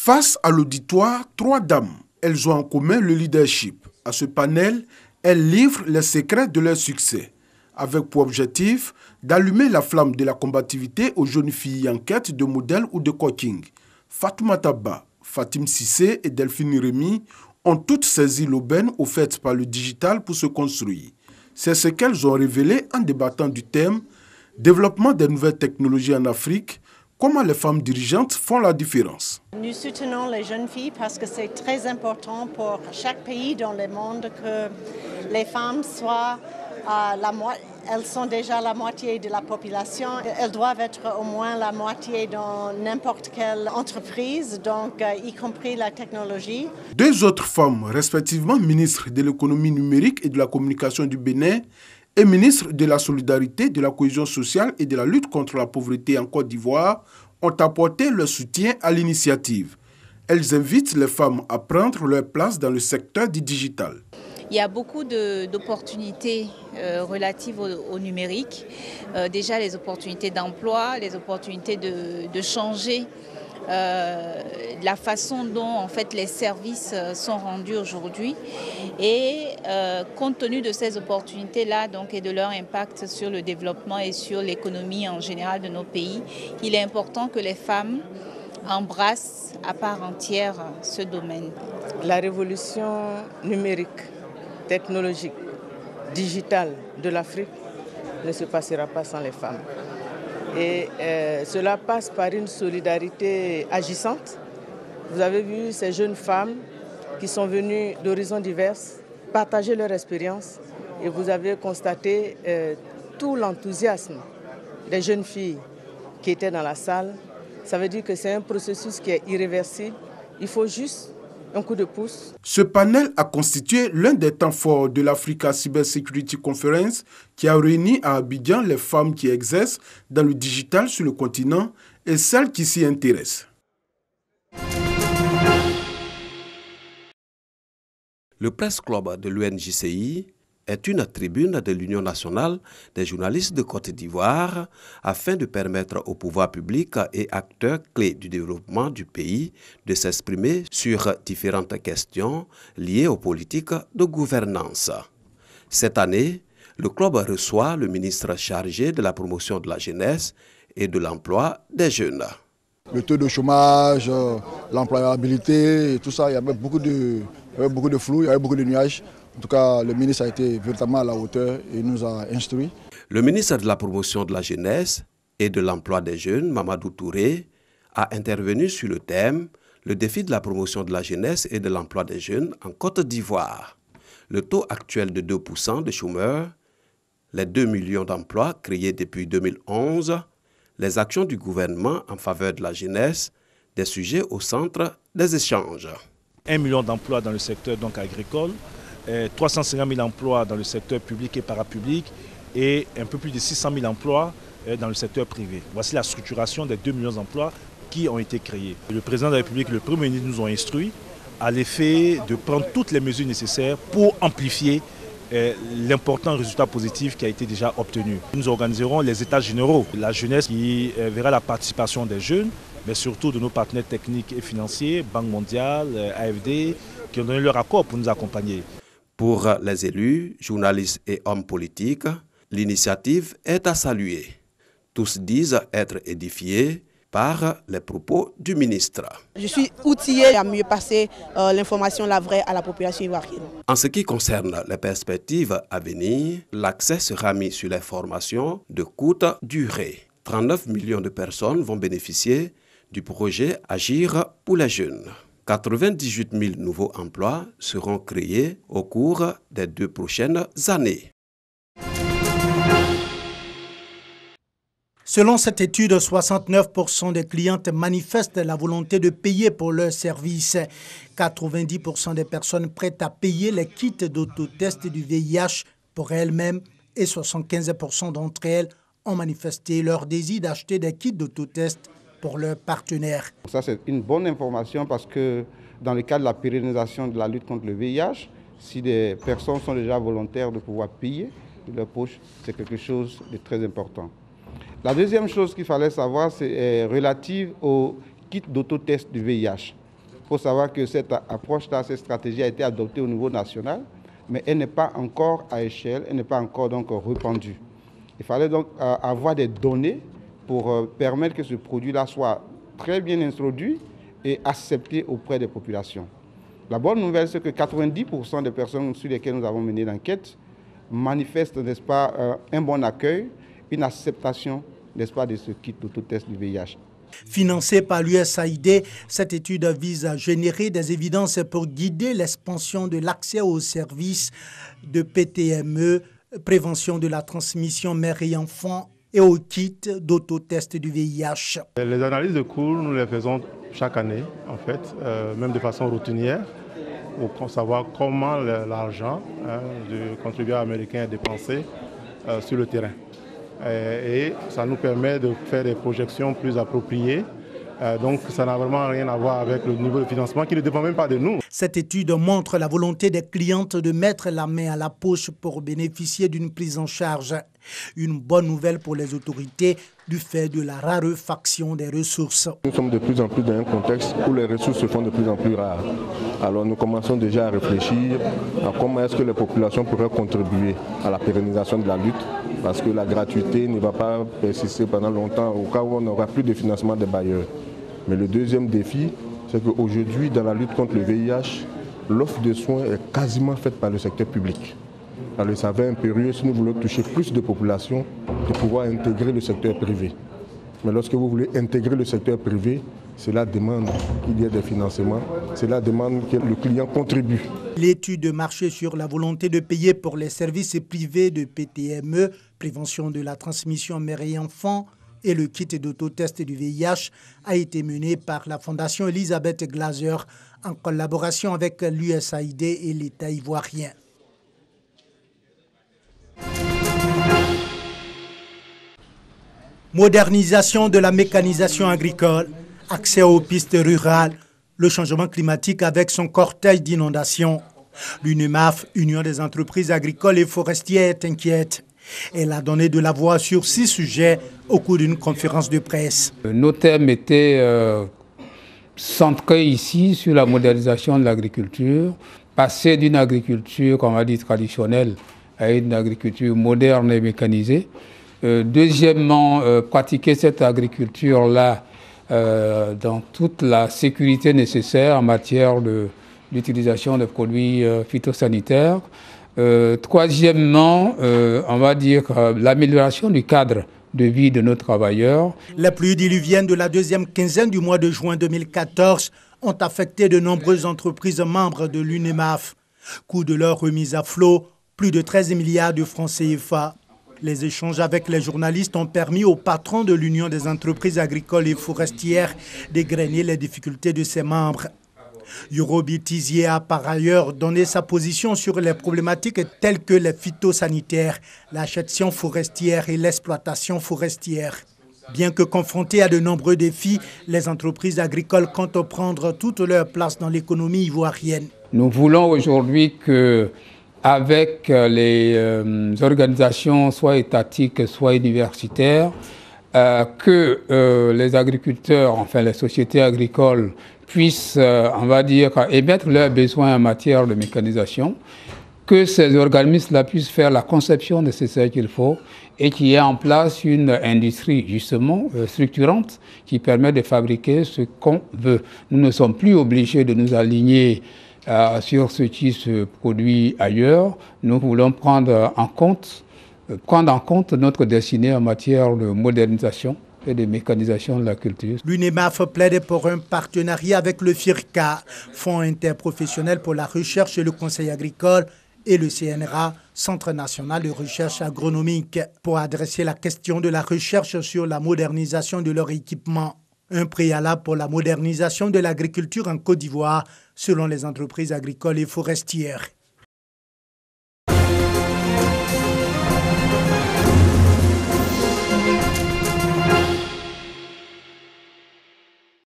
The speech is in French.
Face à l'auditoire, 3 dames, elles ont en commun le leadership. À ce panel, elles livrent les secrets de leur succès, avec pour objectif d'allumer la flamme de la combativité aux jeunes filles en quête de modèles ou de coaching. Fatoumata Ba, Fatim Sissé et Delphine Rémy ont toutes saisi l'aubaine offerte par le digital pour se construire. C'est ce qu'elles ont révélé en débattant du thème « Développement des nouvelles technologies en Afrique », comment les femmes dirigeantes font la différence. Nous soutenons les jeunes filles parce que c'est très important pour chaque pays dans le monde que les femmes soient elles sont déjà la moitié de la population. Elles doivent être au moins la moitié dans n'importe quelle entreprise, donc y compris la technologie. 2 autres femmes, respectivement ministres de l'économie numérique et de la communication du Bénin et ministre de la solidarité, de la cohésion sociale et de la lutte contre la pauvreté en Côte d'Ivoire, ont apporté leur soutien à l'initiative. Elles invitent les femmes à prendre leur place dans le secteur du digital. Il y a beaucoup d'opportunités relatives au numérique. Déjà les opportunités d'emploi, les opportunités de changer la façon dont en fait les services sont rendus aujourd'hui et compte tenu de ces opportunités-là donc, et de leur impact sur le développement et sur l'économie en général de nos pays, il est important que les femmes embrassent à part entière ce domaine. La révolution numérique, technologique, digitale de l'Afrique ne se passera pas sans les femmes. Et cela passe par une solidarité agissante. Vous avez vu ces jeunes femmes qui sont venues d'horizons divers partager leur expérience et vous avez constaté tout l'enthousiasme des jeunes filles qui étaient dans la salle. Ça veut dire que c'est un processus qui est irréversible. Il faut juste un coup de pouce. Ce panel a constitué l'un des temps forts de l'Africa Cyber Security Conference qui a réuni à Abidjan les femmes qui exercent dans le digital sur le continent et celles qui s'y intéressent. Le Press Club de l'UNJCI est une tribune de l'Union nationale des journalistes de Côte d'Ivoire afin de permettre au pouvoir public et acteurs clés du développement du pays de s'exprimer sur différentes questions liées aux politiques de gouvernance. Cette année, le club reçoit le ministre chargé de la promotion de la jeunesse et de l'emploi des jeunes. Le taux de chômage, l'employabilité, et tout ça, il y avait beaucoup de flou, il y avait beaucoup de nuages. En tout cas, le ministre a été véritablement à la hauteur et nous a instruits. Le ministre de la promotion de la jeunesse et de l'emploi des jeunes, Mamadou Touré, a intervenu sur le thème « Le défi de la promotion de la jeunesse et de l'emploi des jeunes en Côte d'Ivoire ». Le taux actuel de 2% de chômeurs, les 2 millions d'emplois créés depuis 2011, les actions du gouvernement en faveur de la jeunesse, des sujets au centre des échanges. 1 million d'emplois dans le secteur donc, agricole, 350 000 emplois dans le secteur public et parapublic et un peu plus de 600 000 emplois dans le secteur privé. Voici la structuration des 2 millions d'emplois qui ont été créés. Le président de la République et le Premier ministre nous ont instruits à l'effet de prendre toutes les mesures nécessaires pour amplifier l'important résultat positif qui a été déjà obtenu. Nous organiserons les états généraux de la jeunesse qui verra la participation des jeunes, mais surtout de nos partenaires techniques et financiers, Banque mondiale, AFD, qui ont donné leur accord pour nous accompagner. Pour les élus, journalistes et hommes politiques, l'initiative est à saluer. Tous disent être édifiés par les propos du ministre. Je suis outillé à mieux passer l'information, la vraie, à la population ivoirienne. En ce qui concerne les perspectives à venir, l'accès sera mis sur les formations de courte durée. 39 millions de personnes vont bénéficier du projet Agir pour les jeunes. 98 000 nouveaux emplois seront créés au cours des 2 prochaines années. Selon cette étude, 69% des clientes manifestent la volonté de payer pour leurs services. 90% des personnes prêtes à payer les kits d'autotest du VIH pour elles-mêmes et 75% d'entre elles ont manifesté leur désir d'acheter des kits d'autotest pour leurs partenaires. Ça, c'est une bonne information parce que dans le cadre de la pérennisation de la lutte contre le VIH, si des personnes sont déjà volontaires de pouvoir payer de leur poche, c'est quelque chose de très important. La deuxième chose qu'il fallait savoir, c'est relative au kit d'autotest du VIH. Il faut savoir que cette approche-là, cette stratégie a été adoptée au niveau national, mais elle n'est pas encore à échelle, elle n'est pas encore donc répandue. Il fallait donc avoir des données pour permettre que ce produit-là soit très bien introduit et accepté auprès des populations. La bonne nouvelle, c'est que 90% des personnes sur lesquelles nous avons mené l'enquête manifestent, n'est-ce pas, un bon accueil, une acceptation, n'est-ce pas, de ce kit d'autotest du VIH. Financée par l'USAID, cette étude vise à générer des évidences pour guider l'expansion de l'accès aux services de PTME, prévention de la transmission mère et enfant et au kit d'autotest du VIH. Les analyses de coûts, nous les faisons chaque année, en fait, même de façon routinière, pour savoir comment l'argent du contribuable américain est dépensé sur le terrain. Et ça nous permet de faire des projections plus appropriées. Donc ça n'a vraiment rien à voir avec le niveau de financement qui ne dépend même pas de nous. Cette étude montre la volonté des clientes de mettre la main à la poche pour bénéficier d'une prise en charge. Une bonne nouvelle pour les autorités du fait de la raréfaction des ressources. Nous sommes de plus en plus dans un contexte où les ressources se font de plus en plus rares. Alors nous commençons déjà à réfléchir à comment est-ce que les populations pourraient contribuer à la pérennisation de la lutte, parce que la gratuité ne va pas persister pendant longtemps au cas où on n'aura plus de financement des bailleurs. Mais le deuxième défi, c'est qu'aujourd'hui, dans la lutte contre le VIH, l'offre de soins est quasiment faite par le secteur public. Alors il s'avère impérieux, si nous voulons toucher plus de populations, de pouvoir intégrer le secteur privé. Mais lorsque vous voulez intégrer le secteur privé, cela demande qu'il y ait des financements, cela demande que le client contribue. L'étude de marché sur la volonté de payer pour les services privés de PTME, prévention de la transmission mère et enfant, et le kit d'autotest du VIH a été menée par la Fondation Elisabeth Glaser en collaboration avec l'USAID et l'État ivoirien. Modernisation de la mécanisation agricole, accès aux pistes rurales, le changement climatique avec son cortège d'inondations. L'UNEMAF, Union des entreprises agricoles et forestières, est inquiète. Elle a donné de la voix sur 6 sujets au cours d'une conférence de presse. Nos thèmes étaient centrés ici sur la modernisation de l'agriculture, passer d'une agriculture, on va dire, traditionnelle à une agriculture moderne et mécanisée. Deuxièmement, pratiquer cette agriculture-là dans toute la sécurité nécessaire en matière d'utilisation de produits phytosanitaires. Troisièmement, on va dire l'amélioration du cadre de vie de nos travailleurs. Les pluies diluviennes de la deuxième quinzaine du mois de juin 2014 ont affecté de nombreuses entreprises membres de l'UNEMAF. Coût de leur remise à flot, plus de 13 milliards de francs CFA. Les échanges avec les journalistes ont permis aux patrons de l'Union des entreprises agricoles et forestières d'égrener les difficultés de ses membres. Yorobi Tizier a par ailleurs donné sa position sur les problématiques telles que les phytosanitaires, la gestion forestière et l'exploitation forestière. Bien que confrontées à de nombreux défis, les entreprises agricoles comptent prendre toute leur place dans l'économie ivoirienne. Nous voulons aujourd'hui que, avec les organisations soit étatiques, soit universitaires, que les agriculteurs, enfin les sociétés agricoles, puissent, on va dire, émettre leurs besoins en matière de mécanisation, que ces organismes-là puissent faire la conception nécessaire qu'il faut et qu'il y ait en place une industrie, justement, structurante qui permet de fabriquer ce qu'on veut. Nous ne sommes plus obligés de nous aligner sur ce qui se produit ailleurs. Nous voulons prendre en compte notre destinée en matière de modernisation et de mécanisation de la culture. L'UNEMAF plaide pour un partenariat avec le FIRCA, Fonds interprofessionnel pour la recherche et le conseil agricole, et le CNRA, Centre national de recherche agronomique, pour adresser la question de la recherche sur la modernisation de leur équipement. Un préalable pour la modernisation de l'agriculture en Côte d'Ivoire, selon les entreprises agricoles et forestières.